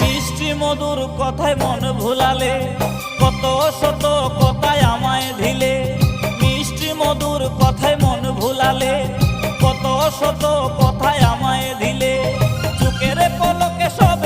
মিষ্টি মধুর কথায় মন ভুলালে, কত শত কথায় আমায় দিলে। মিষ্টি মধুর কথায় মন ভুলালে, কত শত কথায় আমায় দিলে। চোখের পলকে সব